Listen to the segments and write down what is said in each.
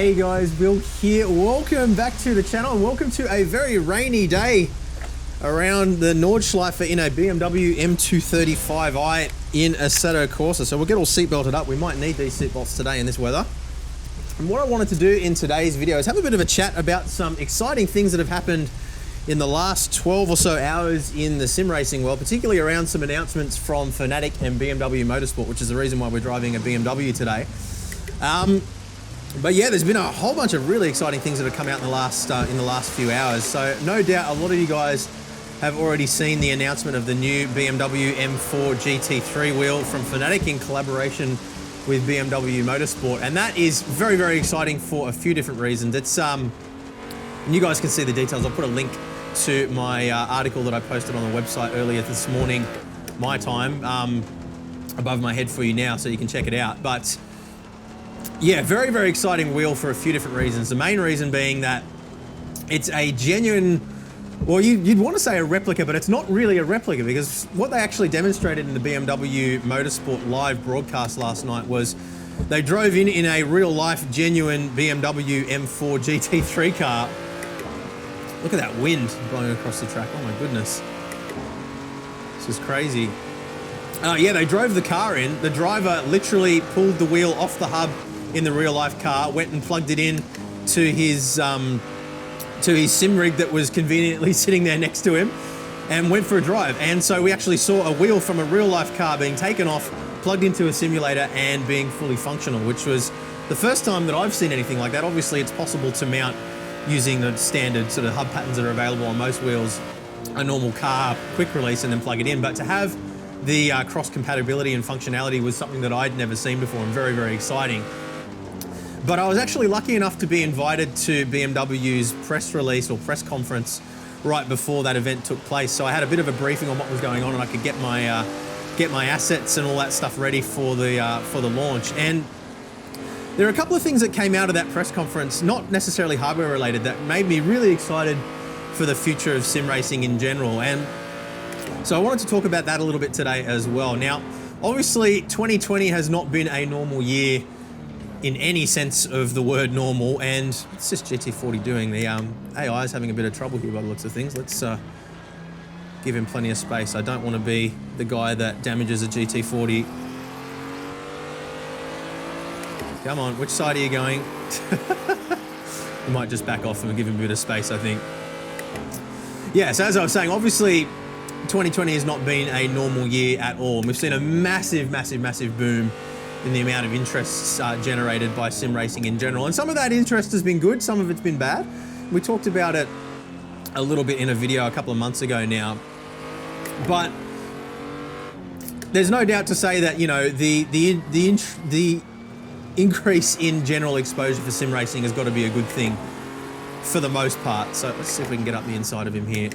Hey guys, Bill here. Welcome back to the channel and welcome to a very rainy day around the Nordschleife in a BMW M235i in Assetto Corsa. So we'll get all seatbelted up. We might need these seatbelts today in this weather. And what I wanted to do in today's video is have a bit of a chat about some exciting things that have happened in the last 12 or so hours in the sim racing world, particularly around some announcements from Fanatec and BMW Motorsport, which is the reason why we're driving a BMW today. But yeah, there's been a whole bunch of really exciting things that have come out in the last few hours. So no doubt a lot of you guys have already seen the announcement of the new BMW M4 GT3 wheel from Fanatec in collaboration with BMW Motorsport. And that is very, very exciting for a few different reasons. It's, and you guys can see the details. I'll put a link to my article that I posted on the website earlier this morning, my time, above my head for you now, so you can check it out. But yeah, very, very exciting wheel for a few different reasons. The main reason being that it's a genuine, well, you'd want to say a replica, but it's not really a replica, because what they actually demonstrated in the BMW Motorsport live broadcast last night was they drove in a real life, genuine BMW M4 GT3 car. Look at that wind blowing across the track. Oh my goodness. This is crazy. Yeah, they drove the car in. The driver literally pulled the wheel off the hub in the real life car, went and plugged it in to his sim rig that was conveniently sitting there next to him, and went for a drive. And so we actually saw a wheel from a real life car being taken off, plugged into a simulator and being fully functional, which was the first time that I've seen anything like that. Obviously it's possible to mount using the standard sort of hub patterns that are available on most wheels, a normal car quick release, and then plug it in. But to have the cross compatibility and functionality was something that I'd never seen before, and very, very exciting. But I was actually lucky enough to be invited to BMW's press release or press conference right before that event took place. So I had a bit of a briefing on what was going on, and I could get my assets and all that stuff ready for the launch. And there are a couple of things that came out of that press conference, not necessarily hardware related, that made me really excited for the future of sim racing in general. And so I wanted to talk about that a little bit today as well. Now, obviously 2020 has not been a normal year in any sense of the word normal, and it's just GT40 doing. The AI is having a bit of trouble here by the looks of things. Let's give him plenty of space. I don't want to be the guy that damages a GT40. Come on, which side are you going? We might just back off and give him a bit of space, I think. Yeah, so as I was saying, obviously 2020 has not been a normal year at all. We've seen a massive, massive, massive boom in the amount of interest generated by sim racing in general. And some of that interest has been good, some of it's been bad. We talked about it a little bit in a video a couple of months ago now. But there's no doubt to say that, you know, the increase in general exposure for sim racing has got to be a good thing for the most part. So let's see if we can get up the inside of him here.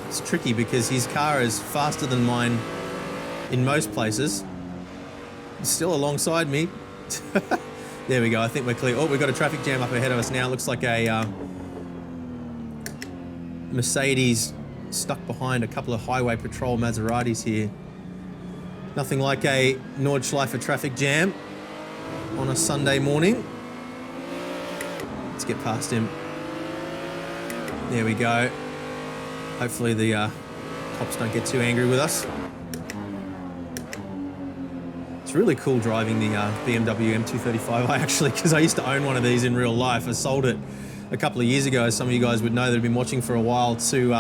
It's tricky because his car is faster than mine in most places. He's still alongside me. There we go, I think we're clear. Oh, we've got a traffic jam up ahead of us now. Looks like a Mercedes stuck behind a couple of highway patrol Maseratis here. Nothing like a Nordschleife traffic jam on a Sunday morning. Let's get past him. There we go. Hopefully the cops don't get too angry with us. It's really cool driving the BMW M235i actually, because I used to own one of these in real life. I sold it a couple of years ago, as some of you guys would know that have been watching for a while, to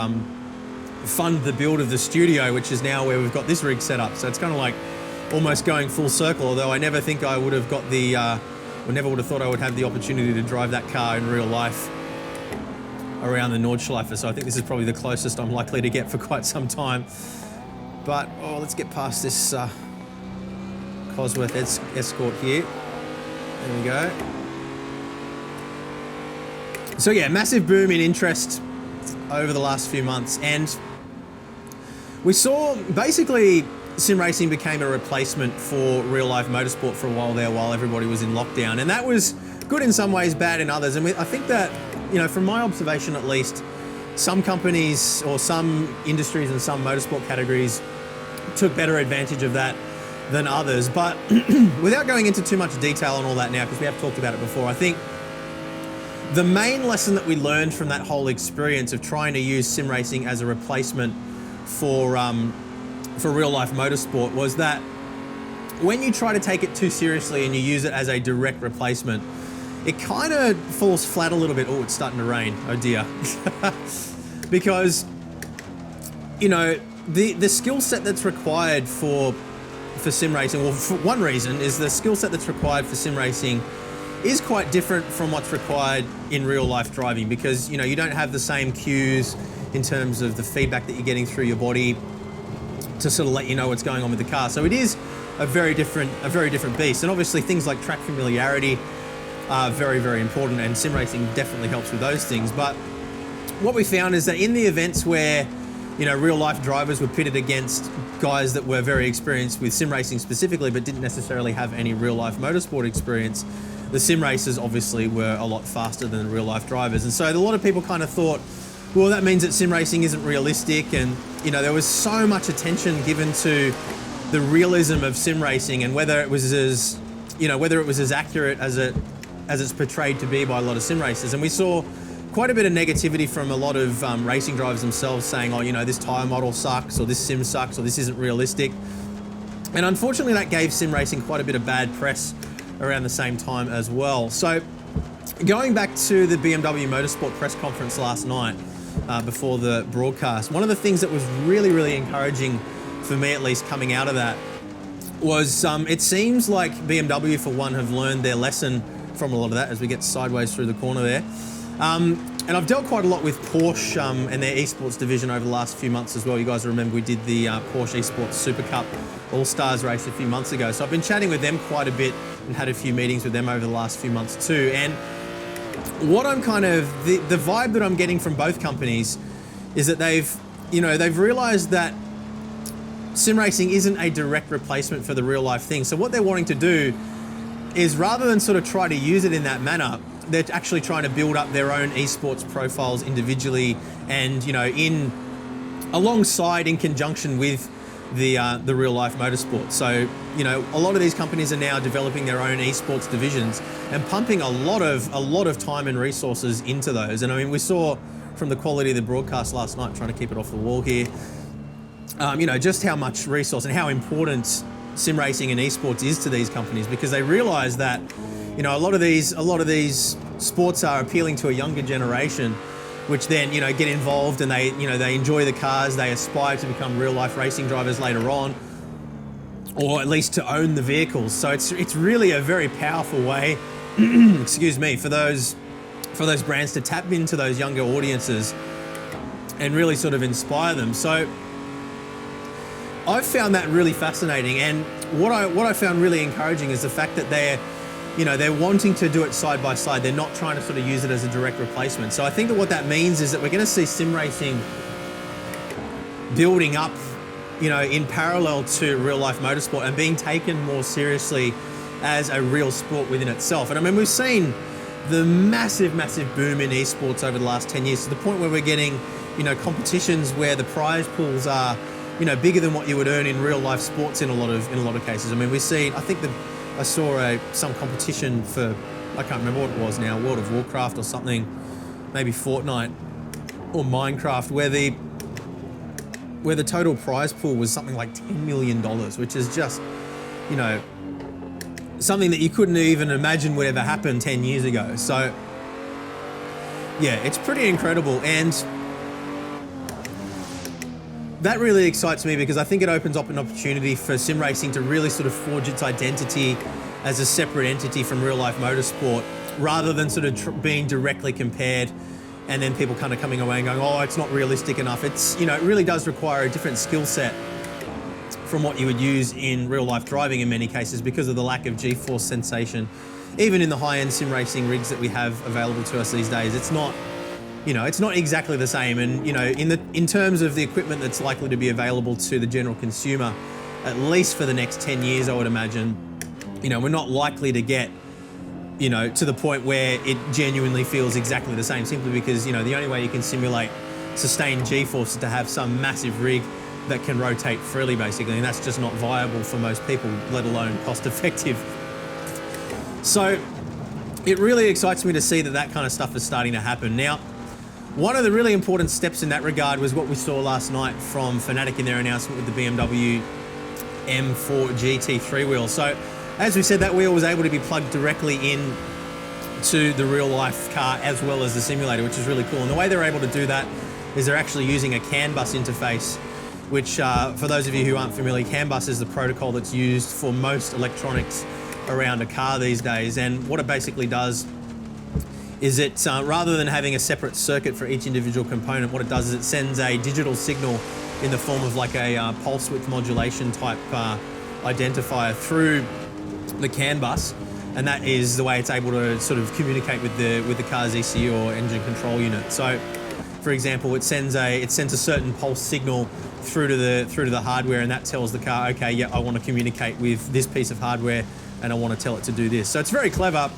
fund the build of the studio, which is now where we've got this rig set up. So it's kind of like almost going full circle, although I never think I would have got the, or never would have thought I would have the opportunity to drive that car in real life around the Nordschleife. So I think this is probably the closest I'm likely to get for quite some time. But, oh, let's get past this Cosworth Escort here. There we go. So yeah, massive boom in interest over the last few months, and we saw basically sim racing became a replacement for real life motorsport for a while there, while everybody was in lockdown, and that was good in some ways, bad in others. And I think that, you know, from my observation at least, some companies or some industries and some motorsport categories took better advantage of that than others. But without going into too much detail on all that now, because we have talked about it before, I think the main lesson that we learned from that whole experience of trying to use sim racing as a replacement for real life motorsport was that when you try to take it too seriously and you use it as a direct replacement, it kind of falls flat a little bit. Oh, it's starting to rain. Oh dear. Because, you know, the skill set that's required for sim racing, well, for one reason is the skill set that's required for sim racing is quite different from what's required in real life driving, because, you know, you don't have the same cues in terms of the feedback that you're getting through your body to sort of let you know what's going on with the car. So it is a very different beast. And obviously things like track familiarity are very, very important, and sim racing definitely helps with those things. But what we found is that in the events where, you know, real life drivers were pitted against guys that were very experienced with sim racing specifically, but didn't necessarily have any real life motorsport experience, the sim racers obviously were a lot faster than the real life drivers. And so a lot of people kind of thought, well, that means that sim racing isn't realistic. And, you know, there was so much attention given to the realism of sim racing and whether it was as, you know, whether it was as accurate as it's portrayed to be by a lot of sim racers. And we saw quite a bit of negativity from a lot of racing drivers themselves saying, oh, you know, this tyre model sucks, or this sim sucks, or this isn't realistic. And unfortunately that gave sim racing quite a bit of bad press around the same time as well. So going back to the BMW Motorsport press conference last night, before the broadcast, one of the things that was really, really encouraging for me, at least coming out of that, was it seems like BMW for one have learned their lesson from a lot of that, as we get sideways through the corner there. And I've dealt quite a lot with Porsche and their esports division over the last few months as well. You guys remember we did the Porsche Esports Super Cup All-Stars race a few months ago. So I've been chatting with them quite a bit and had a few meetings with them over the last few months too. And what I'm kind of, the vibe that I'm getting from both companies is that they've realized that sim racing isn't a direct replacement for the real life thing. So what they're wanting to do is, rather than sort of try to use it in that manner, they're actually trying to build up their own esports profiles individually, and, you know, in conjunction with the real life motorsport. So, you know, a lot of these companies are now developing their own esports divisions and pumping a lot of time and resources into those. And I mean, we saw from the quality of the broadcast last night, trying to keep it off the wall here, you know, just how much resource and how important sim racing and esports is to these companies, because they realize that, you know, a lot of these sports are appealing to a younger generation, which then, you know, get involved and they, you know, they enjoy the cars, they aspire to become real life racing drivers later on, or at least to own the vehicles. So it's really a very powerful way, excuse me, for those brands to tap into those younger audiences and really sort of inspire them. So I've found that really fascinating, and what I found really encouraging is the fact that they're wanting to do it side by side. They're not trying to sort of use it as a direct replacement. So I think that what that means is that we're going to see sim racing building up, you know, in parallel to real life motorsport and being taken more seriously as a real sport within itself. And I mean, we've seen the massive boom in esports over the last 10 years, to the point where we're getting, you know, competitions where the prize pools are, you know, bigger than what you would earn in real life sports in a lot of cases. I mean, we've seen, I think I saw some competition for, I can't remember what it was now, World of Warcraft or something, maybe Fortnite or Minecraft, where the total prize pool was something like $10 million, which is just, you know, something that you couldn't even imagine would ever happen 10 years ago. So yeah, it's pretty incredible. And that really excites me, because I think it opens up an opportunity for sim racing to really sort of forge its identity as a separate entity from real life motorsport, rather than sort of being directly compared and then people kind of coming away and going, oh, it's not realistic enough. It's, you know, it really does require a different skill set from what you would use in real life driving in many cases, because of the lack of G-force sensation. Even in the high-end sim racing rigs that we have available to us these days, it's not, you know, it's not exactly the same. And, you know, in terms of the equipment that's likely to be available to the general consumer, at least for the next 10 years, I would imagine, you know, we're not likely to get, you know, to the point where it genuinely feels exactly the same, simply because, you know, the only way you can simulate sustained G-force is to have some massive rig that can rotate freely, basically, and that's just not viable for most people, let alone cost effective. So it really excites me to see that that kind of stuff is starting to happen. Now, one of the really important steps in that regard was what we saw last night from Fanatec in their announcement with the BMW M4 GT3 wheel. So as we said, that wheel was able to be plugged directly in to the real life car as well as the simulator, which is really cool. And the way they're able to do that is they're actually using a CAN bus interface, which for those of you who aren't familiar, CAN bus is the protocol that's used for most electronics around a car these days. And what it basically does is it, rather than having a separate circuit for each individual component, what it does is it sends a digital signal in the form of like a pulse width modulation type identifier through the CAN bus, and that is the way it's able to sort of communicate with the car's ECU or engine control unit. So, for example, it sends a certain pulse signal through to the hardware, and that tells the car, okay, yeah, I want to communicate with this piece of hardware, and I want to tell it to do this. So it's very clever,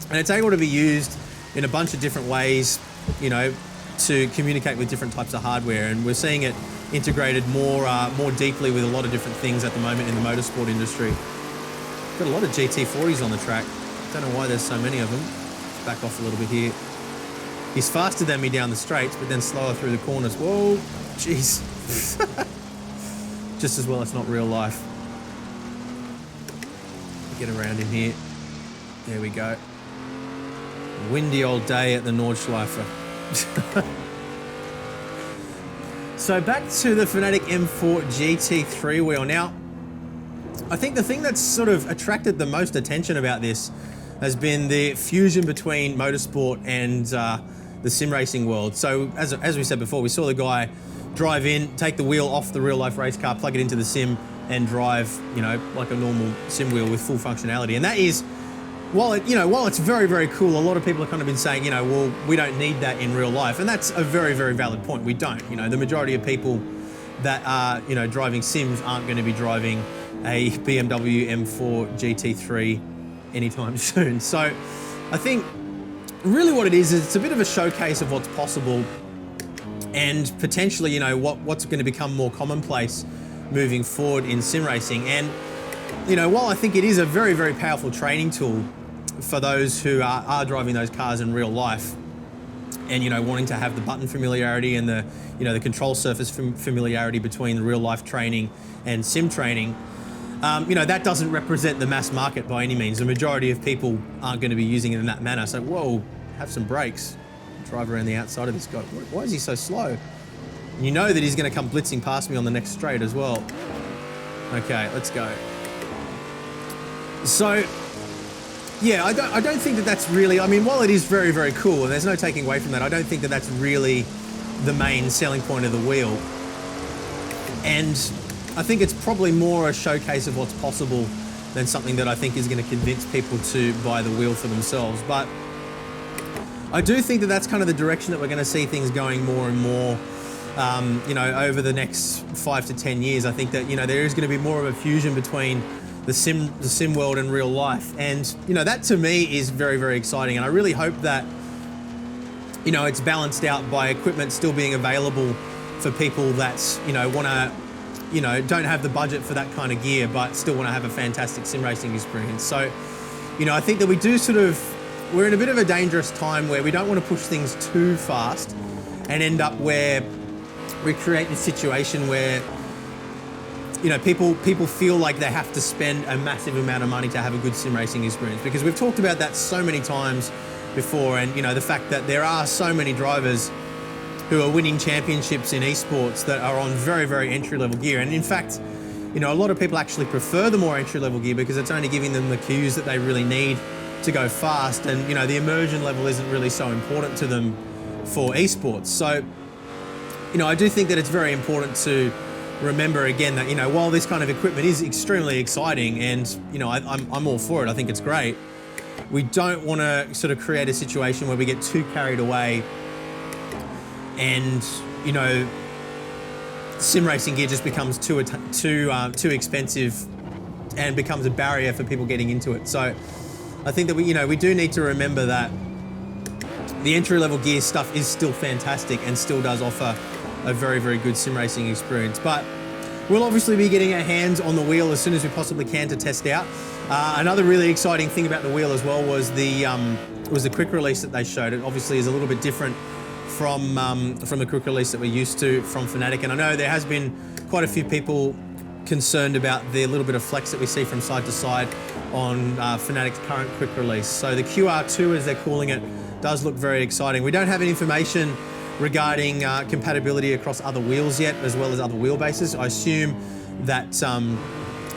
and it's able to be used in a bunch of different ways, you know, to communicate with different types of hardware, and we're seeing it integrated more deeply with a lot of different things at the moment in the motorsport industry. Got a lot of GT40s on the track. Don't know why there's so many of them. Let's back off a little bit here. He's faster than me down the straights, but then slower through the corners. Whoa, jeez. Just as well it's not real life. Get around in here. There we go. Windy old day at the Nordschleife. So back to the Fanatec M4 GT3 wheel. Now, I think the thing that's sort of attracted the most attention about this has been the fusion between motorsport and the sim racing world. So as we said before, we saw the guy drive in, take the wheel off the real life race car, plug it into the sim and drive, you know, like a normal sim wheel with full functionality. And that is, while it's very, very cool, a lot of people have kind of been saying, you know, well, we don't need that in real life. And that's a very, very valid point. We don't. You know, the majority of people that are, you know, driving sims aren't going to be driving a BMW M4 GT3 anytime soon. So I think really what it is it's a bit of a showcase of what's possible and potentially, you know, what's going to become more commonplace moving forward in sim racing. And, you know, while I think it is a very, very powerful training tool for those who are driving those cars in real life and, you know, wanting to have the button familiarity and the, you know, the control surface familiarity between the real life training and sim training, you know, that doesn't represent the mass market by any means. The majority of people aren't going to be using it in that manner. So, whoa, have some brakes. Drive around the outside of this guy. Why is he so slow? And you know that he's going to come blitzing past me on the next straight as well. Okay, let's go. So, yeah, I don't think that that's really, I mean, while it is very, very cool, and there's no taking away from that, I don't think that that's really the main selling point of the wheel. And I think it's probably more a showcase of what's possible than something that I think is going to convince people to buy the wheel for themselves. But I do think that that's kind of the direction that we're going to see things going more and more, you know, over the next 5 to 10 years. I think that, you know, there is going to be more of a fusion between the sim world and real life. And, you know, that to me is very, very exciting. And I really hope that, you know, it's balanced out by equipment still being available for people that, you know, want to, you know, don't have the budget for that kind of gear, but still want to have a fantastic sim racing experience. So, you know, I think that we do sort of, we're in a bit of a dangerous time where we don't want to push things too fast and end up where we create this situation where, you know, people feel like they have to spend a massive amount of money to have a good sim racing experience, because we've talked about that so many times before. And, you know, the fact that there are so many drivers who are winning championships in esports that are on very, very entry-level gear. And in fact, you know, a lot of people actually prefer the more entry-level gear because it's only giving them the cues that they really need to go fast. And, you know, the immersion level isn't really so important to them for esports. So, you know, I do think that it's very important to remember again that, you know, while this kind of equipment is extremely exciting and, you know, I'm all for it, I think it's great, we don't want to sort of create a situation where we get too carried away and, you know, sim racing gear just becomes too expensive and becomes a barrier for people getting into it. So I think that we do need to remember that the entry-level gear stuff is still fantastic and still does offer a very, very good sim racing experience. But we'll obviously be getting our hands on the wheel as soon as we possibly can to test out. Another really exciting thing about the wheel as well was the quick release that they showed. It obviously is a little bit different from the quick release that we're used to from Fanatec, and I know there has been quite a few people concerned about the little bit of flex that we see from side to side on Fanatec's current quick release. So the QR2, as they're calling it, does look very exciting. We don't have any information regarding compatibility across other wheels yet, as well as other wheelbases. I assume that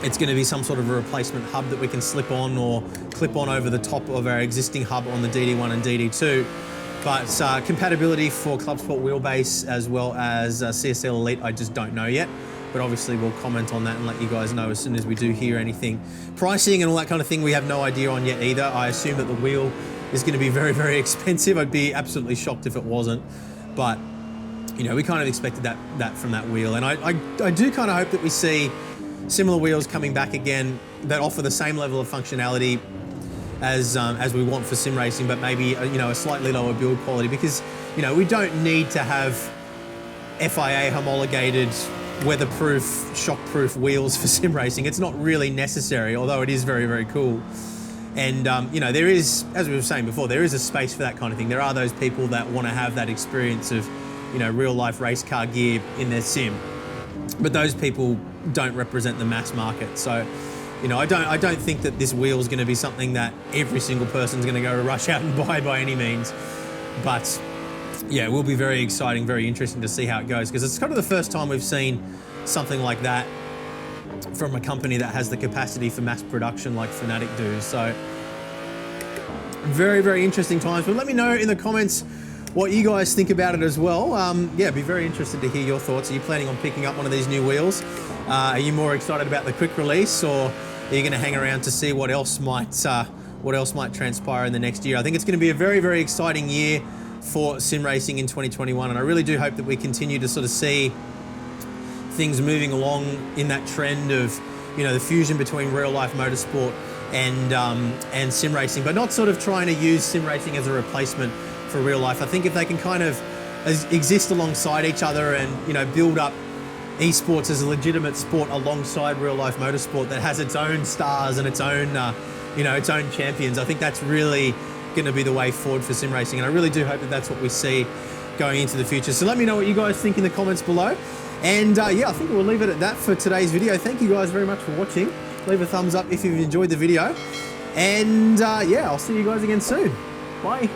it's going to be some sort of a replacement hub that we can slip on or clip on over the top of our existing hub on the DD1 and DD2. But compatibility for Club Sport wheelbase as well as CSL Elite, I just don't know yet. But obviously we'll comment on that and let you guys know as soon as we do hear anything. Pricing and all that kind of thing we have no idea on yet either. I assume that the wheel is going to be very, very expensive. I'd be absolutely shocked if it wasn't. But, you know, we kind of expected that from that wheel. And I do kind of hope that we see similar wheels coming back again that offer the same level of functionality as we want for sim racing, but maybe, you know, a slightly lower build quality, because, you know, we don't need to have FIA homologated weatherproof, shockproof wheels for sim racing. It's not really necessary, although it is very, very cool. And, you know, there is, as we were saying before, there is a space for that kind of thing. There are those people that want to have that experience of, you know, real life race car gear in their sim. But those people don't represent the mass market. So, you know, I don't think that this wheel is going to be something that every single person's going to go rush out and buy by any means. But yeah, it will be very exciting, very interesting to see how it goes, because it's kind of the first time we've seen something like that from a company that has the capacity for mass production like Fanatec do. So very, very interesting times. But let me know in the comments what you guys think about it as well. Yeah, be very interested to hear your thoughts. Are you planning on picking up one of these new wheels? Are you more excited about the quick release, or are you going to hang around to see what else might transpire in the next year? I think it's going to be a very, very exciting year for sim racing in 2021, and I really do hope that we continue to sort of see things moving along in that trend of, you know, the fusion between real life motorsport and sim racing, but not sort of trying to use sim racing as a replacement for real life. I think if they can kind of exist alongside each other and, you know, build up esports as a legitimate sport alongside real life motorsport that has its own stars and its own, you know, its own champions, I think that's really going to be the way forward for sim racing. And I really do hope that that's what we see going into the future. So let me know what you guys think in the comments below. And yeah, I think we'll leave it at that for today's video. Thank you guys very much for watching. Leave a thumbs up if you've enjoyed the video. And yeah, I'll see you guys again soon. Bye.